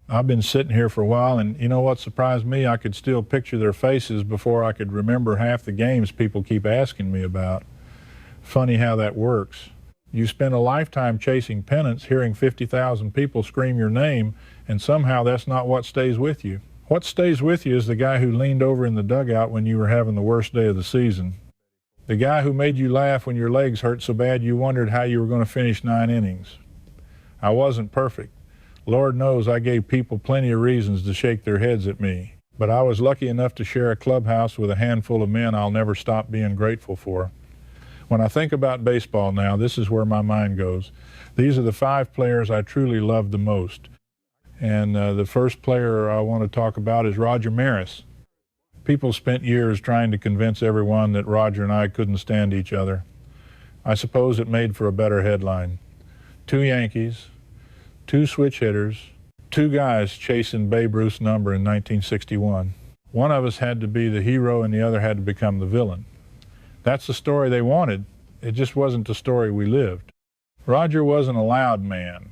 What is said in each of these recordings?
I've been sitting here for a while, and you know what surprised me? I could still picture their faces before I could remember half the games people keep asking me about. Funny how that works. You spend a lifetime chasing pennants, hearing 50,000 people scream your name, and somehow that's not what stays with you. What stays with you is the guy who leaned over in the dugout when you were having the worst day of the season. The guy who made you laugh when your legs hurt so bad you wondered how you were going to finish 9 innings. I wasn't perfect. Lord knows I gave people plenty of reasons to shake their heads at me. But I was lucky enough to share a clubhouse with a handful of men I'll never stop being grateful for. When I think about baseball now, this is where my mind goes. These are the 5 players I truly love the most. And the first player I want to talk about is Roger Maris. People spent years trying to convince everyone that Roger and I couldn't stand each other. I suppose it made for a better headline. 2 Yankees, 2 switch hitters, 2 guys chasing Babe Ruth's number in 1961. One of us had to be the hero and the other had to become the villain. That's the story they wanted. It just wasn't the story we lived. Roger wasn't a loud man.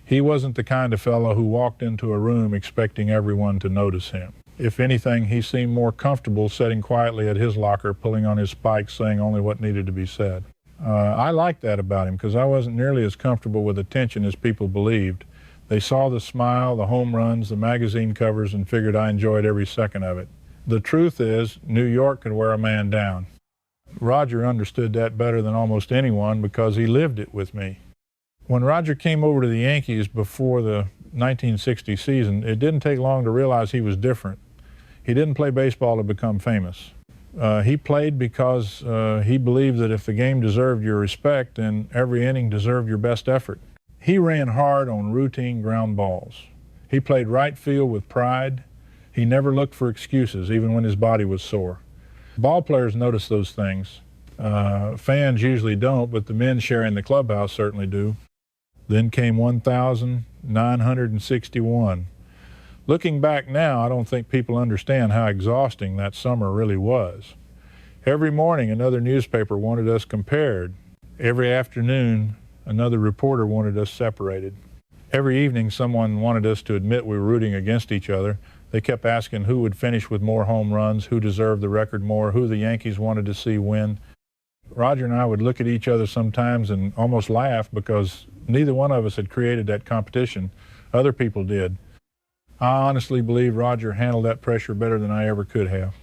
He wasn't the kind of fellow who walked into a room expecting everyone to notice him. If anything, he seemed more comfortable sitting quietly at his locker, pulling on his spikes, saying only what needed to be said. I liked that about him because I wasn't nearly as comfortable with attention as people believed. They saw the smile, the home runs, the magazine covers, and figured I enjoyed every second of it. The truth is, New York could wear a man down. Roger understood that better than almost anyone because he lived it with me. When Roger came over to the Yankees before the 1960 season, it didn't take long to realize he was different. He didn't play baseball to become famous. He played because he believed that if the game deserved your respect, then every inning deserved your best effort. He ran hard on routine ground balls. He played right field with pride. He never looked for excuses, even when his body was sore. Ball players notice those things. Fans usually don't, but the men sharing the clubhouse certainly do. Then came 1,961. Looking back now, I don't think people understand how exhausting that summer really was. Every morning, another newspaper wanted us compared. Every afternoon, another reporter wanted us separated. Every evening, someone wanted us to admit we were rooting against each other. They kept asking who would finish with more home runs, who deserved the record more, who the Yankees wanted to see win. Roger and I would look at each other sometimes and almost laugh because neither one of us had created that competition. Other people did. I honestly believe Roger handled that pressure better than I ever could have.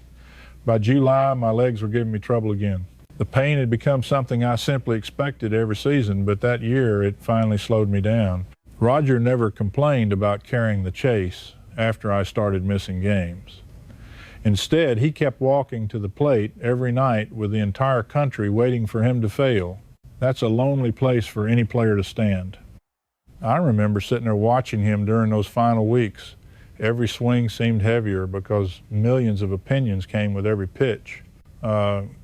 By July, my legs were giving me trouble again. The pain had become something I simply expected every season, but that year it finally slowed me down. Roger never complained about carrying the chase after I started missing games. Instead, he kept walking to the plate every night with the entire country waiting for him to fail. That's a lonely place for any player to stand. I remember sitting there watching him during those final weeks. Every swing seemed heavier because millions of opinions came with every pitch.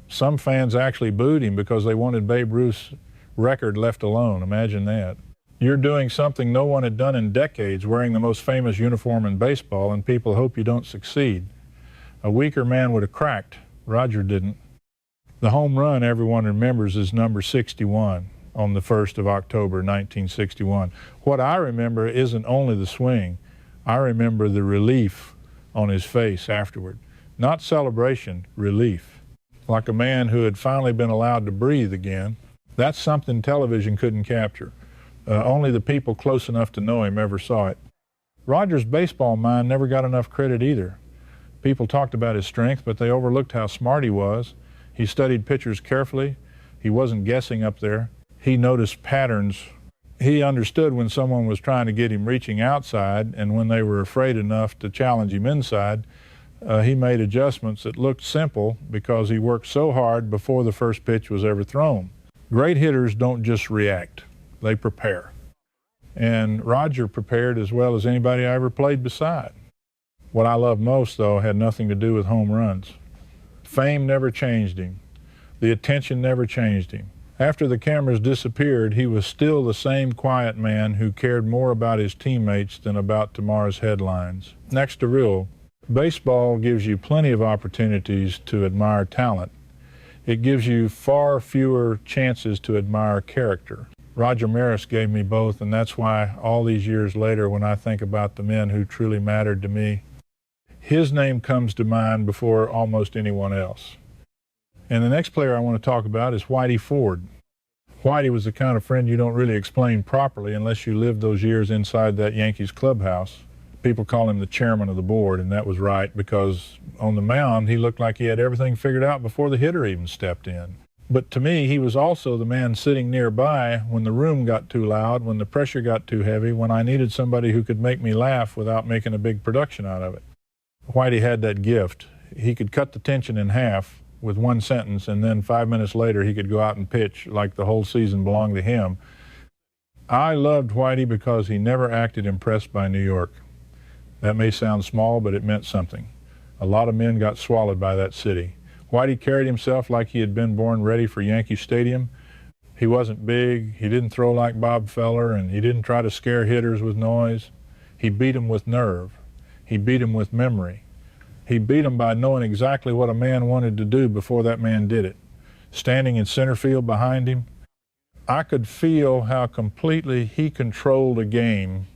Some fans actually booed him because they wanted Babe Ruth's record left alone. Imagine that. You're doing something no one had done in decades, wearing the most famous uniform in baseball, and people hope you don't succeed. A weaker man would have cracked. Roger didn't. The home run everyone remembers is number 61 on the 1st of October, 1961. What I remember isn't only the swing. I remember the relief on his face afterward. Not celebration, relief. Like a man who had finally been allowed to breathe again. That's something television couldn't capture. Only the people close enough to know him ever saw it. Roger's baseball mind never got enough credit either. People talked about his strength, but they overlooked how smart he was. He studied pitchers carefully. He wasn't guessing up there. He noticed patterns. He understood when someone was trying to get him reaching outside, and when they were afraid enough to challenge him inside, he made adjustments that looked simple because he worked so hard before the first pitch was ever thrown. Great hitters don't just react, they prepare. And Roger prepared as well as anybody I ever played beside. What I loved most, though, had nothing to do with home runs. Fame never changed him. The attention never changed him. After the cameras disappeared, he was still the same quiet man who cared more about his teammates than about tomorrow's headlines. Next to real, baseball gives you plenty of opportunities to admire talent. It gives you far fewer chances to admire character. Roger Maris gave me both, and that's why all these years later, when I think about the men who truly mattered to me, his name comes to mind before almost anyone else. And the next player I want to talk about is Whitey Ford. Whitey was the kind of friend you don't really explain properly unless you lived those years inside that Yankees clubhouse. People call him the chairman of the board, and that was right, because on the mound he looked like he had everything figured out before the hitter even stepped in. But to me, he was also the man sitting nearby when the room got too loud, when the pressure got too heavy, when I needed somebody who could make me laugh without making a big production out of it. Whitey had that gift. He could cut the tension in half with one sentence, and then 5 minutes later he could go out and pitch like the whole season belonged to him. I loved Whitey because he never acted impressed by New York. That may sound small, but it meant something. A lot of men got swallowed by that city. Whitey carried himself like he had been born ready for Yankee Stadium. He wasn't big, he didn't throw like Bob Feller, and he didn't try to scare hitters with noise. He beat them with nerve. He beat them with memory. He beat them by knowing exactly what a man wanted to do before that man did it. Standing in center field behind him, I could feel how completely he controlled a game.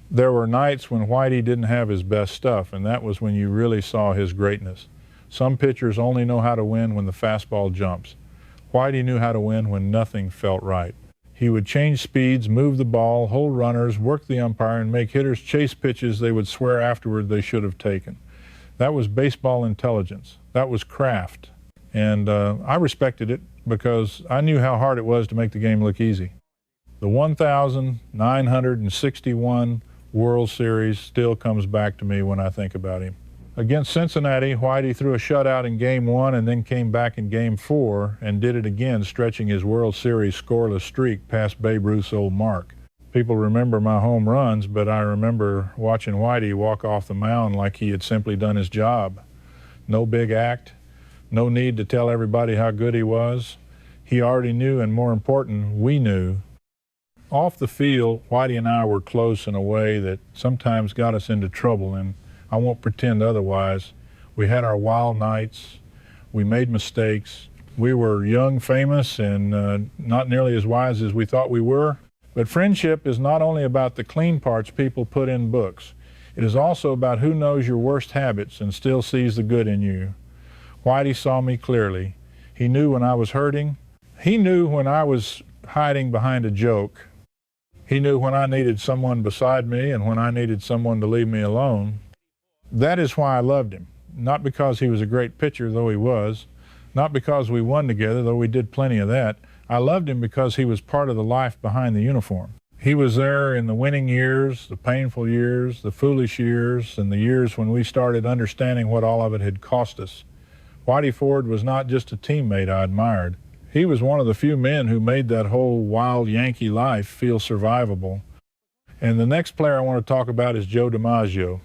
There were nights when Whitey didn't have his best stuff, and that was when you really saw his greatness. Some pitchers only know how to win when the fastball jumps. Whitey knew how to win when nothing felt right. He would change speeds, move the ball, hold runners, work the umpire, and make hitters chase pitches they would swear afterward they should have taken. That was baseball intelligence. That was craft. And I respected it because I knew how hard it was to make the game look easy. The 1,961 World Series still comes back to me when I think about him. Against Cincinnati, Whitey threw a shutout in Game 1 and then came back in Game 4 and did it again, stretching his World Series scoreless streak past Babe Ruth's old mark. People remember my home runs, but I remember watching Whitey walk off the mound like he had simply done his job. No big act, no need to tell everybody how good he was. He already knew, and more important, we knew. Off the field, Whitey and I were close in a way that sometimes got us into trouble, and I won't pretend otherwise. We had our wild nights. We made mistakes. We were young, famous, and not nearly as wise as we thought we were. But friendship is not only about the clean parts people put in books. It is also about who knows your worst habits and still sees the good in you. Whitey saw me clearly. He knew when I was hurting. He knew when I was hiding behind a joke. He knew when I needed someone beside me and when I needed someone to leave me alone. That is why I loved him. Not because he was a great pitcher, though he was. Not because we won together, though we did plenty of that. I loved him because he was part of the life behind the uniform. He was there in the winning years, the painful years, the foolish years, and the years when we started understanding what all of it had cost us. Whitey Ford was not just a teammate I admired. He was one of the few men who made that whole wild Yankee life feel survivable. And the next player I want to talk about is Joe DiMaggio.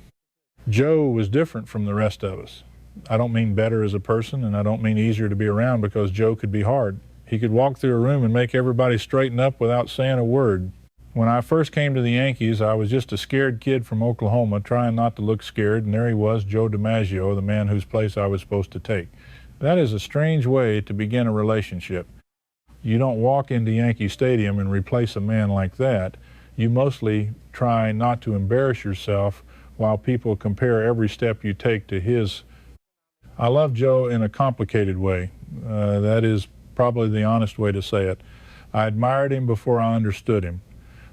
Joe was different from the rest of us. I don't mean better as a person, and I don't mean easier to be around, because Joe could be hard. He could walk through a room and make everybody straighten up without saying a word. When I first came to the Yankees, I was just a scared kid from Oklahoma trying not to look scared, and there he was, Joe DiMaggio, the man whose place I was supposed to take. That is a strange way to begin a relationship. You don't walk into Yankee Stadium and replace a man like that. You mostly try not to embarrass yourself while people compare every step you take to his. I love Joe in a complicated way. That is probably the honest way to say it. I admired him before I understood him.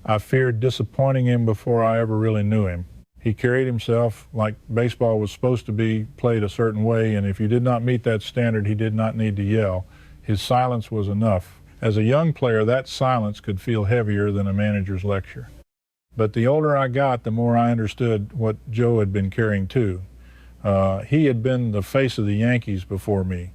I feared disappointing him before I ever really knew him. He carried himself like baseball was supposed to be played a certain way, and if you did not meet that standard, he did not need to yell. His silence was enough. As a young player, that silence could feel heavier than a manager's lecture. But the older I got, the more I understood what Joe had been carrying too. He had been the face of the Yankees before me.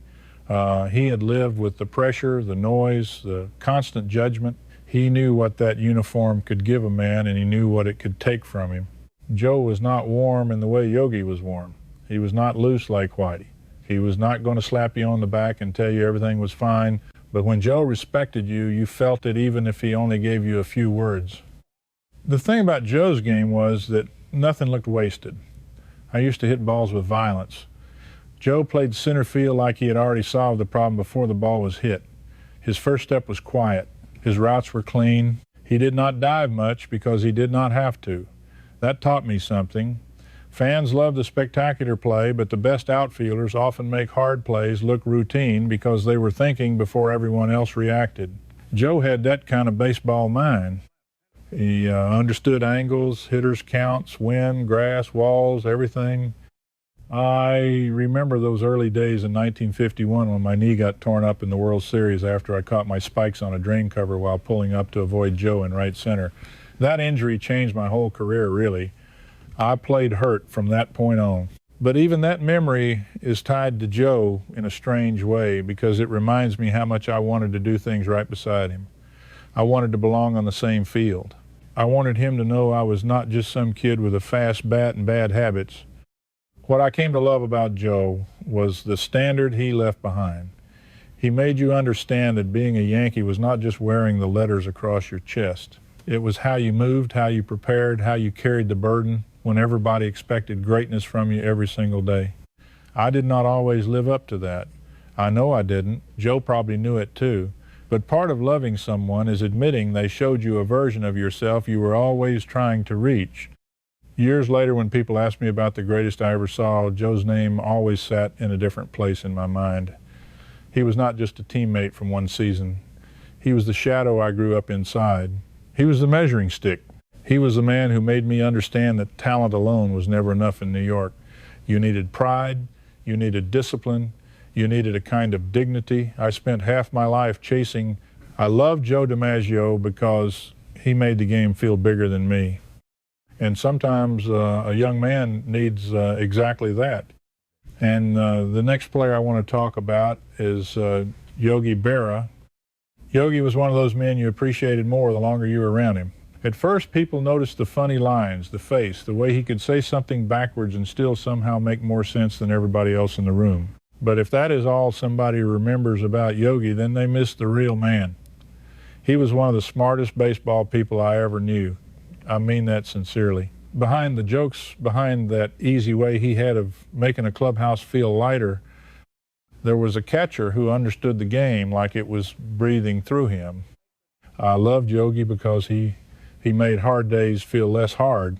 He had lived with the pressure, the noise, the constant judgment. He knew what that uniform could give a man, and he knew what it could take from him. Joe was not warm in the way Yogi was warm. He was not loose like Whitey. He was not going to slap you on the back and tell you everything was fine. But when Joe respected you, you felt it even if he only gave you a few words. The thing about Joe's game was that nothing looked wasted. I used to hit balls with violence. Joe played center field like he had already solved the problem before the ball was hit. His first step was quiet. His routes were clean. He did not dive much because he did not have to. That taught me something. Fans love the spectacular play, but the best outfielders often make hard plays look routine because they were thinking before everyone else reacted. Joe had that kind of baseball mind. He understood angles, hitters' counts, wind, grass, walls, everything. I remember those early days in 1951 when my knee got torn up in the World Series after I caught my spikes on a drain cover while pulling up to avoid Joe in right center. That injury changed my whole career, really. I played hurt from that point on. But even that memory is tied to Joe in a strange way because it reminds me how much I wanted to do things right beside him. I wanted to belong on the same field. I wanted him to know I was not just some kid with a fast bat and bad habits. What I came to love about Joe was the standard he left behind. He made you understand that being a Yankee was not just wearing the letters across your chest. It was how you moved, how you prepared, how you carried the burden when everybody expected greatness from you every single day. I did not always live up to that. I know I didn't. Joe probably knew it too. But part of loving someone is admitting they showed you a version of yourself you were always trying to reach. Years later, when people asked me about the greatest I ever saw, Joe's name always sat in a different place in my mind. He was not just a teammate from one season. He was the shadow I grew up inside. He was the measuring stick. He was the man who made me understand that talent alone was never enough in New York. You needed pride, you needed discipline, you needed a kind of dignity. I spent half my life chasing. I loved Joe DiMaggio because he made the game feel bigger than me. And sometimes a young man needs exactly that. And the next player I want to talk about is Yogi Berra. Yogi was one of those men you appreciated more the longer you were around him. At first, people noticed the funny lines, the face, the way he could say something backwards and still somehow make more sense than everybody else in the room. But if that is all somebody remembers about Yogi, then they missed the real man. He was one of the smartest baseball people I ever knew. I mean that sincerely. Behind the jokes, behind that easy way he had of making a clubhouse feel lighter, there was a catcher who understood the game like it was breathing through him. I loved Yogi because he made hard days feel less hard.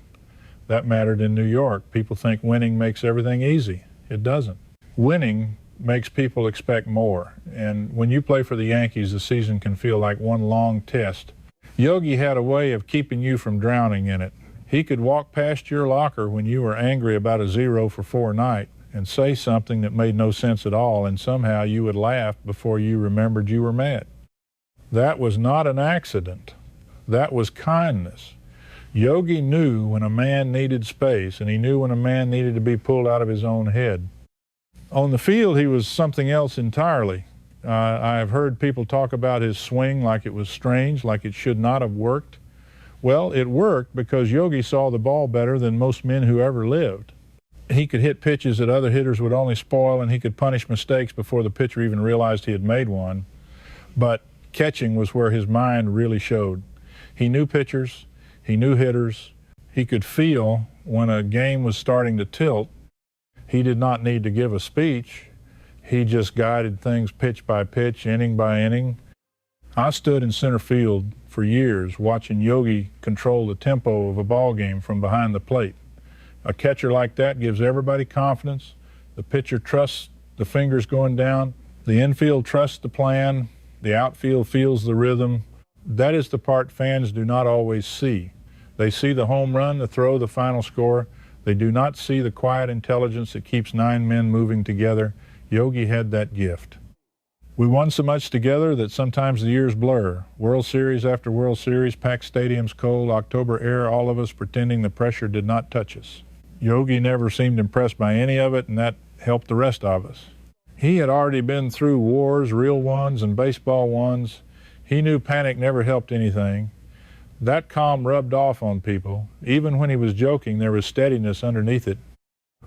That mattered in New York. People think winning makes everything easy. It doesn't. Winning makes people expect more. And when you play for the Yankees, the season can feel like one long test. Yogi had a way of keeping you from drowning in it. He could walk past your locker when you were angry about a 0-for-4 night and say something that made no sense at all, and somehow you would laugh before you remembered you were mad. That was not an accident. That was kindness. Yogi knew when a man needed space, and he knew when a man needed to be pulled out of his own head. On the field, he was something else entirely. I have heard people talk about his swing like it was strange, like it should not have worked. Well, it worked because Yogi saw the ball better than most men who ever lived. He could hit pitches that other hitters would only spoil, and he could punish mistakes before the pitcher even realized he had made one. But catching was where his mind really showed. He knew pitchers, he knew hitters, he could feel when a game was starting to tilt. He did not need to give a speech. He just guided things pitch by pitch, inning by inning. I stood in center field for years watching Yogi control the tempo of a ball game from behind the plate. A catcher like that gives everybody confidence. The pitcher trusts the fingers going down. The infield trusts the plan. The outfield feels the rhythm. That is the part fans do not always see. They see the home run, the throw, the final score. They do not see the quiet intelligence that keeps 9 men moving together. Yogi had that gift. We won so much together that sometimes the years blur. World Series after World Series, packed stadiums, cold October air, all of us pretending the pressure did not touch us. Yogi never seemed impressed by any of it, and that helped the rest of us. He had already been through wars, real ones and baseball ones. He knew panic never helped anything. That calm rubbed off on people. Even when he was joking, there was steadiness underneath it.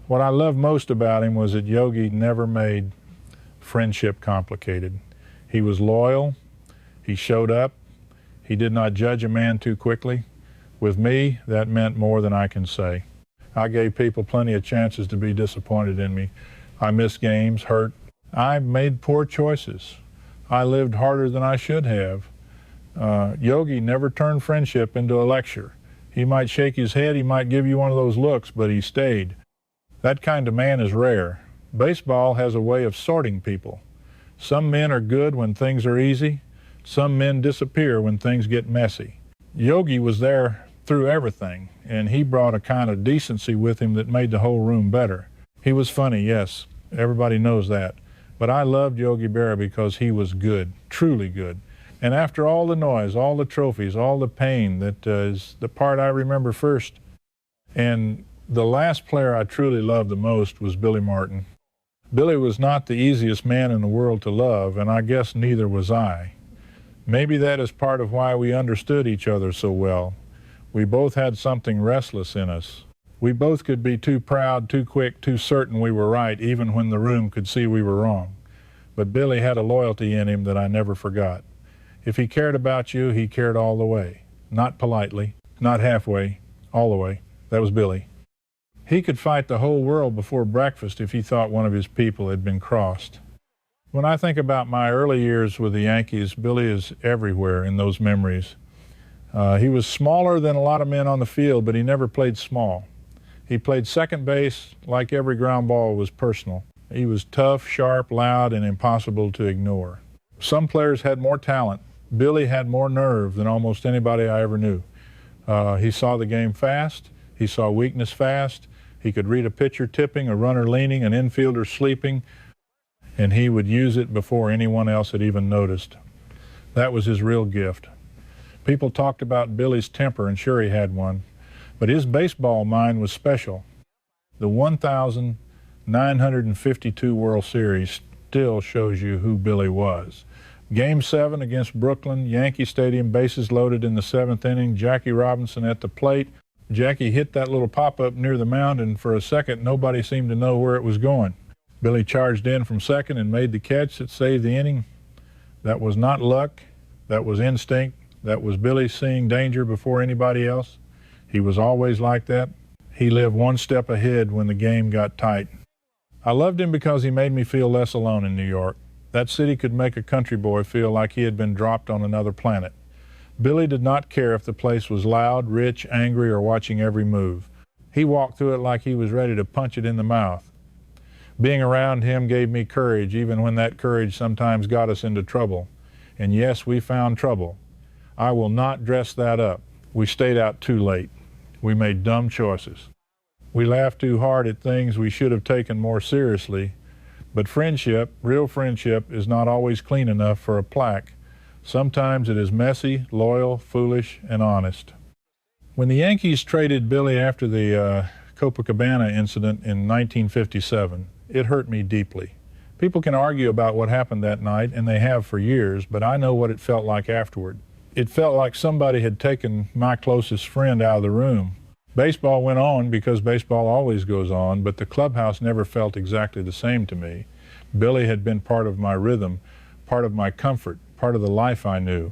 What I loved most about him was that Yogi never made friendship complicated. He was loyal. He showed up. He did not judge a man too quickly. With me, that meant more than I can say. I gave people plenty of chances to be disappointed in me. I missed games, hurt. I made poor choices. I lived harder than I should have. Yogi never turned friendship into a lecture. He might shake his head, he might give you one of those looks, but he stayed. That kind of man is rare. Baseball has a way of sorting people. Some men are good when things are easy. Some men disappear when things get messy. Yogi was there through everything, and he brought a kind of decency with him that made the whole room better. He was funny, yes, everybody knows that. But I loved Yogi Berra because he was good, truly good. And after all the noise, all the trophies, all the pain, that is the part I remember first. And the last player I truly loved the most was Billy Martin. Billy was not the easiest man in the world to love, and I guess neither was I. Maybe that is part of why we understood each other so well. We both had something restless in us. We both could be too proud, too quick, too certain we were right, even when the room could see we were wrong. But Billy had a loyalty in him that I never forgot. If he cared about you, he cared all the way. Not politely, not halfway, all the way. That was Billy. He could fight the whole world before breakfast if he thought one of his people had been crossed. When I think about my early years with the Yankees, Billy is everywhere in those memories. He was smaller than a lot of men on the field, but he never played small. He played second base like every ground ball was personal. He was tough, sharp, loud, and impossible to ignore. Some players had more talent. Billy had more nerve than almost anybody I ever knew. He saw the game fast. He saw weakness fast. He could read a pitcher tipping, a runner leaning, an infielder sleeping, and he would use it before anyone else had even noticed. That was his real gift. People talked about Billy's temper, and sure he had one, but his baseball mind was special. The 1,952 World Series still shows you who Billy was. Game 7 against Brooklyn, Yankee Stadium, bases loaded in the 7th inning, Jackie Robinson at the plate. Jackie hit that little pop-up near the mound, and for a second nobody seemed to know where it was going. Billy charged in from second and made the catch that saved the inning. That was not luck, that was instinct, that was Billy seeing danger before anybody else. He was always like that. He lived one step ahead when the game got tight. I loved him because he made me feel less alone in New York. That city could make a country boy feel like he had been dropped on another planet. Billy did not care if the place was loud, rich, angry, or watching every move. He walked through it like he was ready to punch it in the mouth. Being around him gave me courage, even when that courage sometimes got us into trouble. And yes, we found trouble. I will not dress that up. We stayed out too late. We made dumb choices. We laughed too hard at things we should have taken more seriously. But friendship, real friendship, is not always clean enough for a plaque. Sometimes it is messy, loyal, foolish, and honest. When the Yankees traded Billy after the Copacabana incident in 1957, it hurt me deeply. People can argue about what happened that night, and they have for years, but I know what it felt like afterward. It felt like somebody had taken my closest friend out of the room. Baseball went on because baseball always goes on, but the clubhouse never felt exactly the same to me. Billy had been part of my rhythm, part of my comfort, part of the life I knew.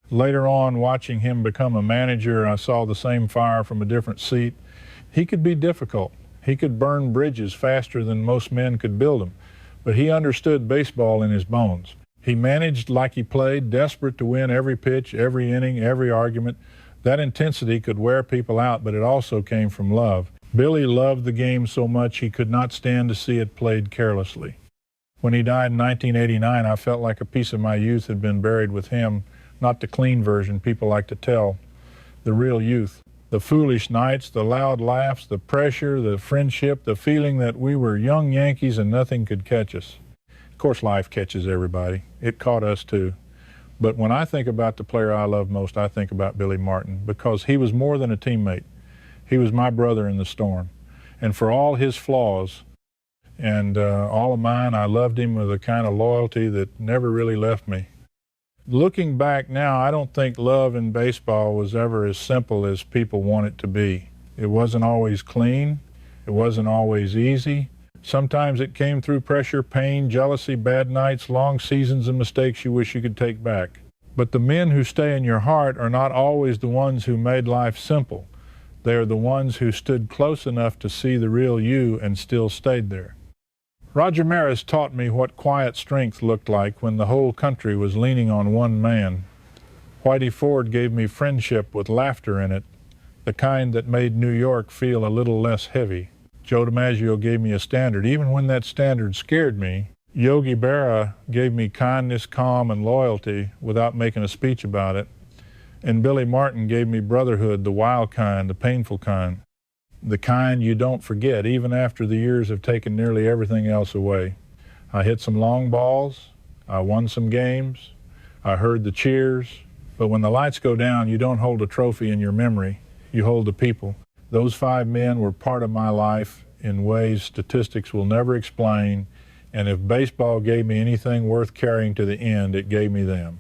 Later on, watching him become a manager, I saw the same fire from a different seat. He could be difficult. He could burn bridges faster than most men could build them, but he understood baseball in his bones. He managed like he played, desperate to win every pitch, every inning, every argument. That intensity could wear people out, but it also came from love. Billy loved the game so much he could not stand to see it played carelessly. When he died in 1989, I felt like a piece of my youth had been buried with him, not the clean version people like to tell, the real youth. The foolish nights, the loud laughs, the pressure, the friendship, the feeling that we were young Yankees and nothing could catch us. Of course, life catches everybody. It caught us too. But when I think about the player I love most, I think about Billy Martin, because he was more than a teammate. He was my brother in the storm. And for all his flaws and all of mine, I loved him with a kind of loyalty that never really left me. Looking back now, I don't think love in baseball was ever as simple as people want it to be. It wasn't always clean. It wasn't always easy. Sometimes it came through pressure, pain, jealousy, bad nights, long seasons, and mistakes you wish you could take back. But the men who stay in your heart are not always the ones who made life simple. They are the ones who stood close enough to see the real you and still stayed there. Roger Maris taught me what quiet strength looked like when the whole country was leaning on one man. Whitey Ford gave me friendship with laughter in it, the kind that made New York feel a little less heavy. Joe DiMaggio gave me a standard, even when that standard scared me. Yogi Berra gave me kindness, calm, and loyalty without making a speech about it. And Billy Martin gave me brotherhood, the wild kind, the painful kind, the kind you don't forget, even after the years have taken nearly everything else away. I hit some long balls, I won some games, I heard the cheers, but when the lights go down, you don't hold a trophy in your memory, you hold the people. Those 5 men were part of my life in ways statistics will never explain, and if baseball gave me anything worth carrying to the end, it gave me them.